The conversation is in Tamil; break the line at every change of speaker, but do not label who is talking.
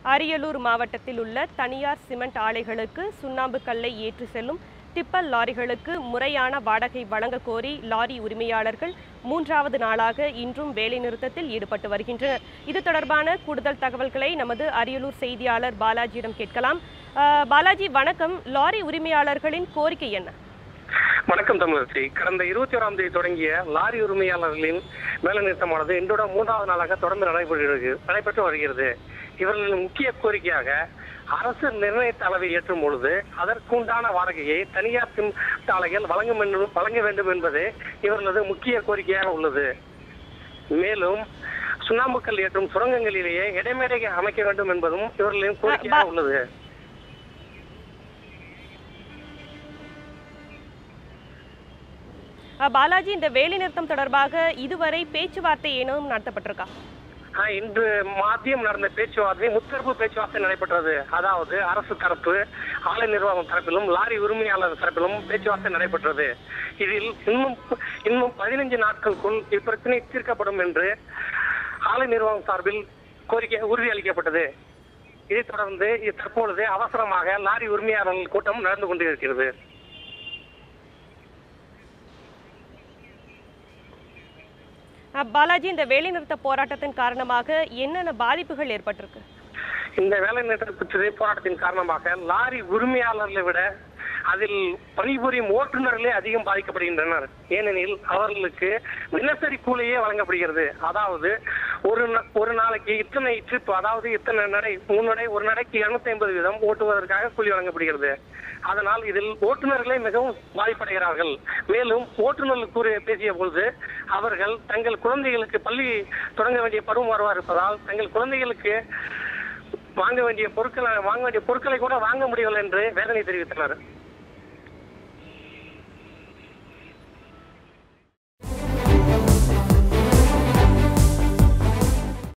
அரியலூர் மாவட்டத்தில் உள்ள தனியார் சிமெண்ட் ஆலைகளுக்கு சுண்ணாம்பு கல்லை ஏற்றி செல்லும் டிப்பர் லாரிகளுக்கு முறையான வாடகை வழங்க கோரி லாரி உரிமையாளர்கள் 3வது நாளாக இன்றும் வேலைநிறுத்தத்தில் ஈடுபட்டு வருகின்றனர். இது தொடர்பான கூடுதல் தகவல்களை நமது அரியலூர் செய்தியாளர் பாலாஜியிடம் கேட்கலாம். பாலாஜி வணக்கம். லாரி உரிமையாளர்களின் கோரிக்கை என்ன?
வணக்கம் தமிழரசி. கடந்த 21ஆம் தேதி தொடங்கிய லாரி உரிமையாளர்களின் வேலைநிறுத்தமானது இன்றோட 3வது நாளாக தொடர்ந்து நடைபெற்று வருகிறது. இவர்களின் முக்கிய கோரிக்கையாக அரசு நிர்ணயித்த அளவை ஏற்றும் பொழுது அதற்குண்டான வாடகையை தனியார் சிமெண்ட் ஆலைகள் வழங்க வேண்டும் என்பது இவர்களது முக்கிய கோரிக்கையாக உள்ளது. மேலும் சுண்ணாம்புக்கல் ஏற்றும் சுரங்கங்களிலேயே இடைமேடை அமைக்க வேண்டும் என்பதும் இவர்களின் கோரிக்கையாக உள்ளது.
பாலாஜி, இந்த வேலைநிறுத்தம் தொடர்பாக இதுவரை பேச்சுவார்த்தை ஏனும் நடத்தப்பட்டிருக்கா?
இன்று மதியம் நடந்த பேச்சுவார்த்தை முத்தரப்பு பேச்சுவார்த்தை நடைபெற்றது. அதாவது அரசு தரப்பு, ஆலை நிர்வாகம் தரப்பிலும் லாரி உரிமையாளர் தரப்பிலும் பேச்சுவார்த்தை நடைபெற்றது. இதில் இன்னும் 15 நாட்களுக்குள் இப்பிரச்சனை தீர்க்கப்படும் என்று ஆலை நிர்வாகம் சார்பில் கோரிக்கை உறுதியளிக்கப்பட்டது. இதைத் தொடர்ந்து தற்பொழுது அவசரமாக லாரி உரிமையாளர்கள் கூட்டம் நடந்து கொண்டிருக்கிறது.
பாலாஜி, இந்த வேலைநிறுத்த போராட்டத்தின் காரணமாக என்னென்ன பாதிப்புகள் ஏற்பட்டிருக்கு?
இந்த வேலைநிறுத்த போராட்டத்தின் காரணமாக லாரி உரிமையாளர்களை விட அதில் பணிபுரியும் ஓட்டுநர்களே அதிகம் பாதிக்கப்படுகின்றனர். ஏனெனில் அவர்களுக்கு தினசரி கூலியே வழங்கப்படுகிறது. அதாவது ஒரு நாளைக்கு இத்தனை ட்ரிப், அதாவது இத்தனை நடை, 3 நடை, ஒரு நடைக்கு 250 வீதம் ஓட்டுவதற்காக கூலி வழங்கப்படுகிறது. அதனால் இதில் ஓட்டுநர்களே மிகவும் பாதிப்படைகிறார்கள். மேலும் ஓட்டுநர்கள் பேசிய பொழுது அவர்கள் தங்கள் குழந்தைகளுக்கு பள்ளி தொடங்க வேண்டிய பருவம் இருப்பதால் தங்கள் குழந்தைகளுக்கு வாங்க வேண்டிய பொருட்களை கூட வாங்க முடியவில்லை என்று வேதனை தெரிவித்தனர்.